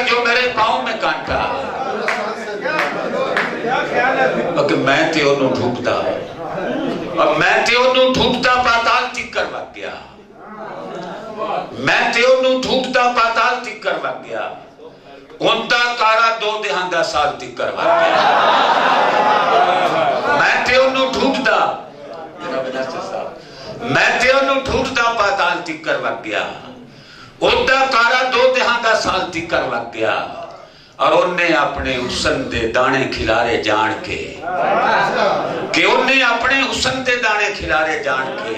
जो मेरे पाँव में कांटा, कि मैं ते ओनू ढूंढदा और मैं ते ओनू ढूंढदा पाताल तिकर वग गया, मैं ते ओनू ढूंढदा पाताल तिकर वग गया, उनका कारा 2 दिहांदा साल तिकर वग गया। मैं ते ओनू ढूंढदा, मैं ते ओनू ढूंढदा पाताल तिकर वग गया, उनका कारा 2 दिहांदा साल तिकर वग गया। और उन्हें अपने हुसन दे दाने खिलारे जान के, कि उन्हें अपने हुसन दे दाने खिलारे जान के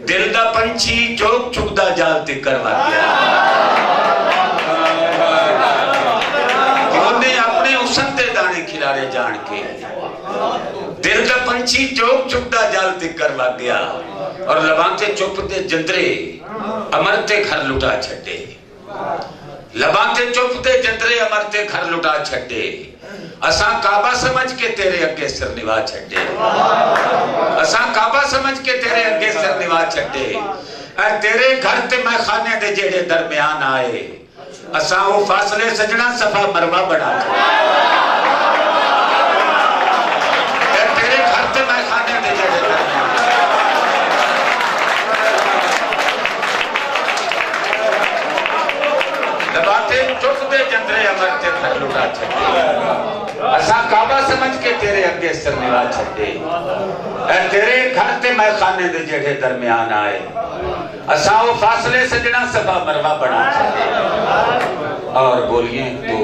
दिल दा पंछी चौक चुगदा जाल तिकर वग गया। कि उन्हें अपने हुसन दे दाने खिलारे जान के दिल दा पंछी चौक चुगदा जाल तिकर वग गया। और लबांते चुप दे जंदरे अमरते घर लुटा छड्डे, लबांते चुप दे जंदरे अमरते घर लुटा छड्डे, असा काबा समझ के तेरे अगे सिर निवा छड्डे, असा काबा समझ के तेरे अगे सिर निवा छड्डे। तेरे घर ते मैं खाने दे जेड़े दरमियान आए, असा वो फासले सजना सफा मरवा बना छड्डे। तेरे घर ते मैं खाने दे जेड़े दरमियान बातें चुप दे जंदरे अमरते घर लुटा छड्डे, असा काबा समझ के तेरे अगे सिर निवा छड्डे। तेरे घर ते मैं खाने दे जेड़े दरमियान आए, असा वो फासले सजना सफा मरवा बना छड्डे। और बोलिए तो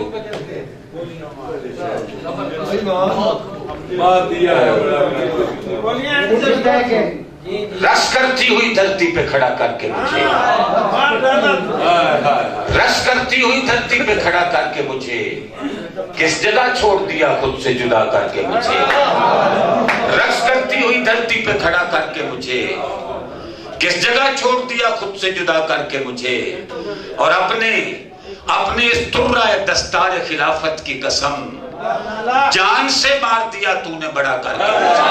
रस करती हुई धरती पे खड़ा करके मुझे, रस करती हुई धरती पे खड़ा करके मुझे किस जगह छोड़ दिया खुद से जुदा करके मुझे, रस करती हुई धरती पे खड़ा करके मुझे किस जगह छोड़ दिया खुद से जुदा करके मुझे। और अपने अपने इस तुर्रा दस्तार खिलाफत की कसम जान से मार दिया तूने बड़ा करके मुझे।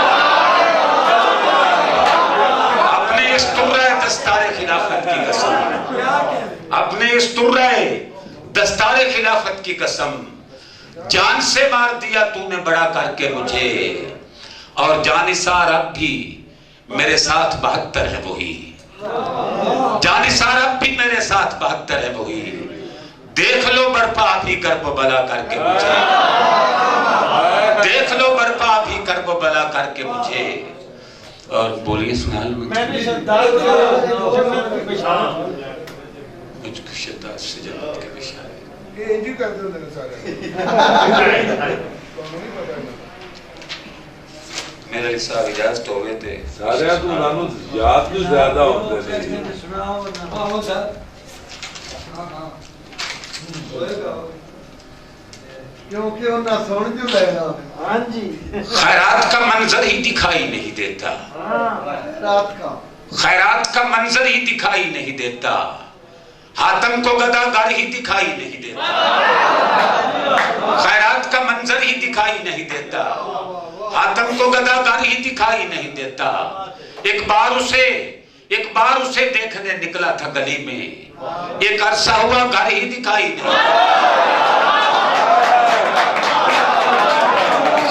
इस तुर्रे दस्तारे खिलाफत की कसम, अपने इस तुर्रे दस्तारे खिलाफत की कसम जान से मार दिया तूने बड़ा करके मुझे। और जानिसार अब भी मेरे साथ 72 है वही, जानिसार अब भी मेरे साथ 72 है वही। देख लो बर्पा भी करबो बला करके मुझे, देख लो बर्पा भी करबो बला करके मुझे। और बोलिए सुना लो। मुझको शद्दात से जन्नत के बिशारे, ये इंजी कर दो ना सारे। मेरा हिसाब इजाजत हो गए थे सारे तो नानू याद भी ज्यादा होते थे। सुनाओ ना हां सर, हां क्योंकि उन्हें सुन जो लेना। हाँ जी, खैरात का मंजर ही दिखाई नहीं देता, खैरात का मंजर ही दिखाई नहीं देता, हातम को गदागार ही दिखाई नहीं देता, खैरात का मंजर ही दिखाई नहीं देता, हातम को गदागार ही दिखाई नहीं देता। एक बार उसे देखने निकला था गली में, एक अरसा हुआ घर ही दिखाई नहीं देता।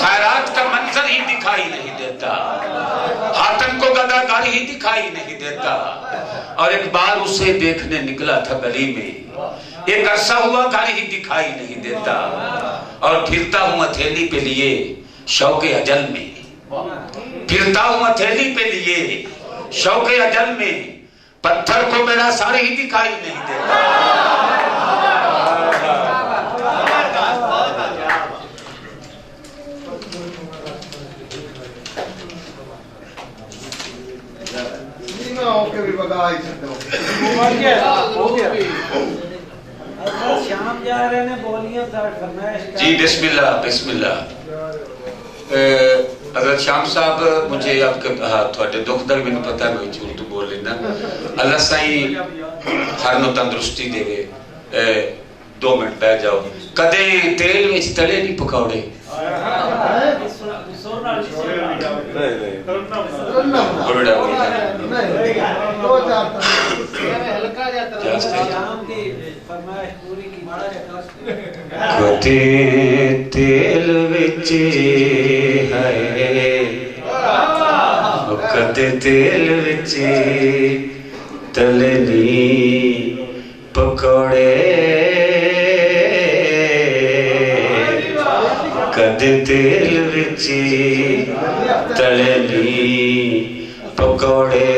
खैरात का मंजर ही दिखाई नहीं देता, हातम को गदागार ही दिखाई नहीं देता। और एक बार उसे देखने निकला था गली में, एक अरसा हुआ घर ही दिखाई नहीं देता। और फिरता हूं हथेली पे लिए शौके अजल में, फिरता हूं हथेली पे लिए शौके अजल में, पत्थर को मेरा सारे ही दिखाई नहीं देता। भी बगा ही सकते हो शाम जा रहे ने बोलियां स्टार्ट करना है जी। बिस्मिल्लाह बिस्मिल्लाह। हज़रत शाम साहब मुझे आपके थोड़े दुख दर्द मैंने पता नहीं झूठ तो बोल लेना। अल्लाह साईं हर नो तंदुरुस्ती देवे। 2 मिनट बैठ जाओ। कदे तेल विच तले नहीं पकौड़े? फरमाइश पूरी की माड़ा कदे तेल विच है कदे तेल विच तलनी पकौड़े कदे तेल विच तलनी पकौड़े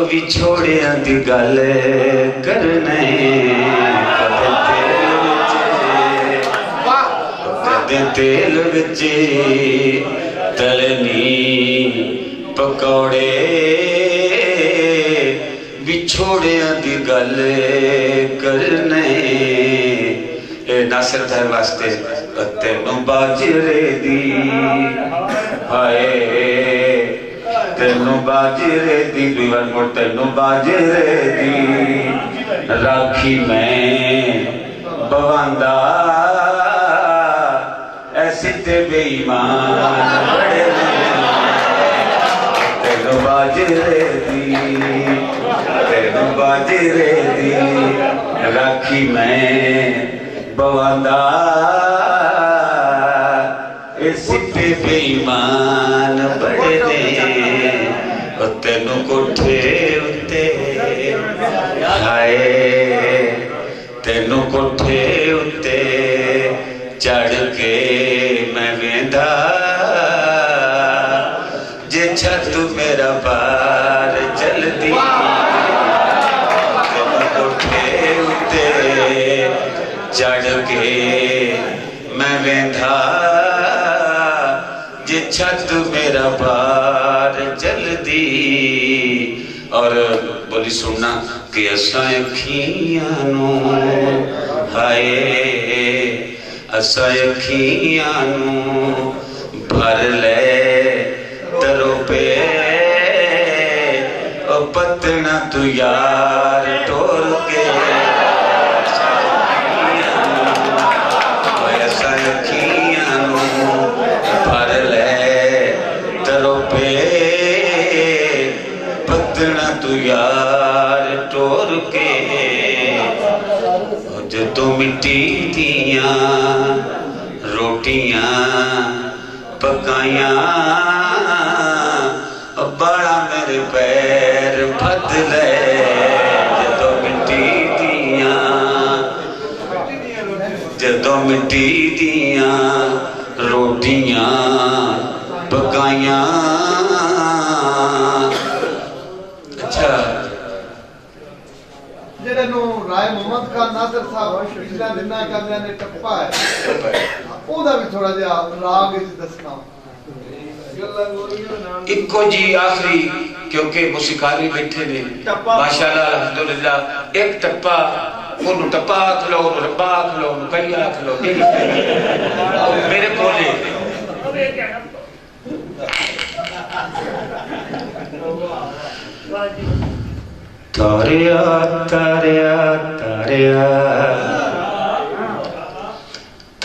विछोड़िया दी गल करने कदे तेल विच तलनी पकौड़े विछोड़िया दी गल करने नासिर थारे वास्ते तेनू बाजरे दी हाय तेनू बाजरे दी तेनू बाजरे दी राखी मैं बवांदा ऐसी ते बेईमान बड़े तेनू बाजरे दी राखी मैं बवांदा ऐसी ते बेईमान बड़े ने तेनू कोठे उत्ते हाय तेनू कोठे उत्ते चढ़ के मैं वेंदा जे छत मेरा पार चलती तेनू कोठे उत्ते चढ़ के मैं वेंदा जे छत मेरा पार चलदी और बोली सुनना कि असा अखियां नू हाय असा अखियां नू भर ले तरो पे ओ पतना तू यार टोर के असा अखियां नू भर ले तरो पे पतना तू यार टोर के जो मिट्टी दिया रोटियां पकाया बड़ा मेरे पैर बदले जो मिट्टी दिया रोटियां पकाया अच्छा राय मोहम्मद खान नासिर साहब पिछला दिना करने ने टप्पा है ओदा भी थोड़ा जिहा राग इच दसना इको जी आखिरी क्योंकि मुसिकारी बैठे ने माशाल्लाह अल्हम्दुलिल्लाह एक टप्पा ओनु टप्पा खलो रब्बा खलो कैया खलो मेरे कोले तारिया तारिया तारिया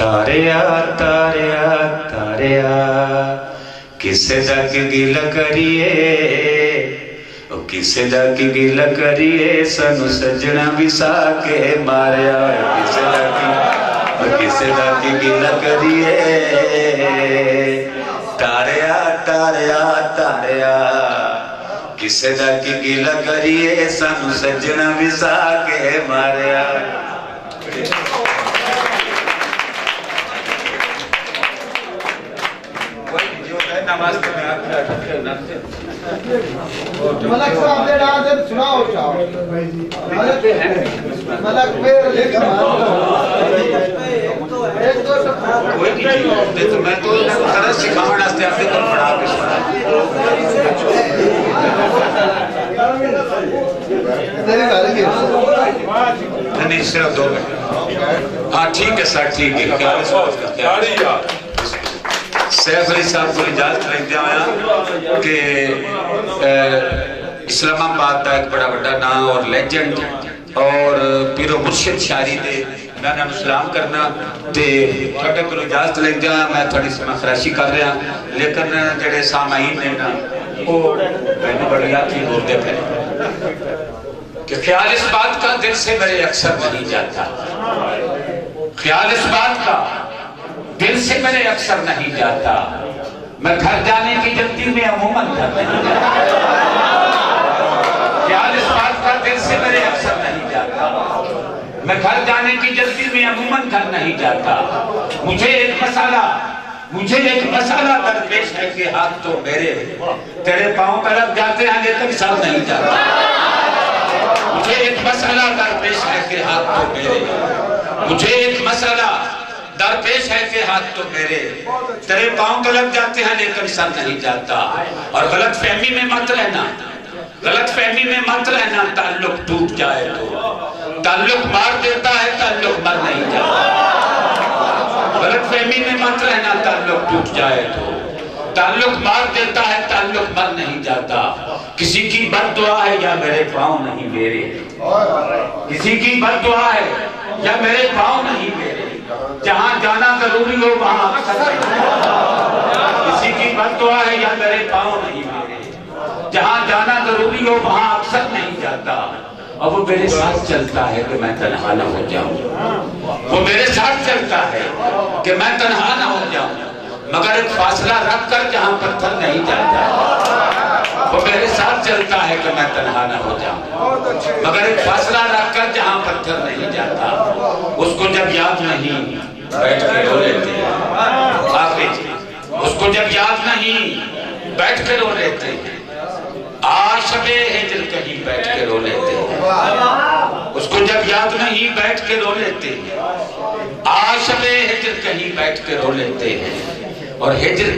तारिया तारिया तारिया किसे दा की गिल करिए ओ किसे दा की गिल करिए सनु सजना विसा के मारिया किसे दा की गिल करिए तारिया तारिया तारिया किसे दा की गिल करिए सानू सजना विसा के मारिया मलक साहब दे डांस सुनाओ चाहो मलक फिर लेकिन एक दो कोई नहीं तो मैं तो तरह सिखावन वास्ते आपके को पढ़ा के सुना तेरी गल की नहीं सिर्फ 2 मिनट हाँ ठीक है सर ठीक है क्या सैफ अली साहब को इजाजत लेते आया कि इस्लामाबाद का एक बड़ा बड़ा नाम और लेजेंड और पीरो मुर्शिद शायरी दे मैं सलाम करना ते थोड़े को इजाजत लेते आया मैं थोड़ी समखराशी कर रहा लेकिन जेडे सामाईन ने ना वो मैंने बड़ी आखी बोलते पे कि ख्याल इस बात का दिल से मेरे अक्सर नहीं जाता, ख्याल इस बात का दिल से मेरे अक्सर नहीं जाता, मैं घर जाने की जल्दी में अमूमन घर नहीं जाता। ख्याल इस बात का दिल से मेरे अक्सर नहीं जाता, मैं घर जाने की जल्दी में अमूमन घर नहीं जाता। मुझे एक मसाला दरपेश है कि हाथ तो मेरे तेरे पांव पे लग जाते हैं लेकिन सर नहीं जाता। मुझे एक मसाला दरपेश है कि हाथ तो मेरे, मुझे एक मसाला दरपेश है कि हाथ तो मेरे तेरे पांव पे लग जाते हैं लेकिन सर नहीं जाता। और गलत फहमी में मत रहना, गलत फहमी में मत रहना, ताल्लुक टूट जाए तो ताल्लुक मार देता है, ताल्लुक मर नहीं जाता। गलत फहमी में मत रहना, ताल्लुक टूट जाए तो ताल्लुक मार देता है, ताल्लुक मर नहीं जाता। किसी की बद्दुआ है या मेरे पाँव नहीं मेरे, किसी की बद्दुआ है या मेरे पाँव नहीं मेरे, जहाँ जाना जरूरी हो वहाँ अक्सर नहीं। किसी की बद्दुआ है या मेरे पाँव नहीं मेरे, जहाँ जाना जरूरी हो वहाँ अक्सर नहीं जाता। और वो मेरे साथ चलता है कि मैं तन्हा ना हो जाऊं, वो मेरे साथ चलता है कि मैं तन्हा ना हो जाऊं, मगर एक फासला रख कर जहां पत्थर नहीं जाता। वो मेरे साथ चलता है कि मैं तन्हा ना हो जाऊं, मगर एक फासला रख कर जहां पत्थर नहीं जाता। उसको जब याद नहीं बैठ के रो लेते हैं, उसको जब याद नहीं बैठ के रो लेते हैं। आशबे हिज्र कहीं बैठ के रो लेते हैं, उसको जब याद नहीं बैठ के रो लेते हैं। आशबे हिज्र कहीं बैठ के रो लेते हैं। और हिज्र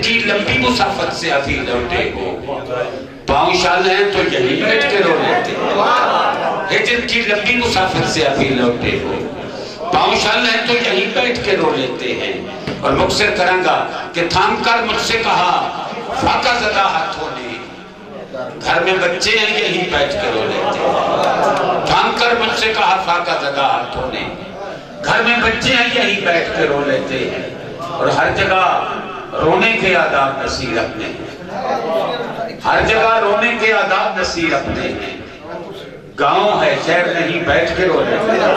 की लंबी मुसाफत से अभी लौटे हो, पाँव शाल हैं तो यहीं बैठ के रो लेते हैं। हिज्र की लंबी मुसाफत से अभी लौटे हो, पाँव शाल हैं तो यहीं बैठ के रो लेते हैं। और मुझसे करांगा कि थाम कर मुझसे कहा फाका ज़दा हाथों ने, घर में बच्चे हैं यहीं बैठ के रो लेते हैं। थाम कर मुझसे कहा फाका ज़दा हाथों ने, घर में बच्चे हैं यहीं बैठ के रो लेते हैं। और हर जगह रोने के आदाब नसीर अपने हैं, हर जगह रोने के आदाब नसीर अपने हैं। गांव है शहर नहीं बैठ के रो लेते हैं।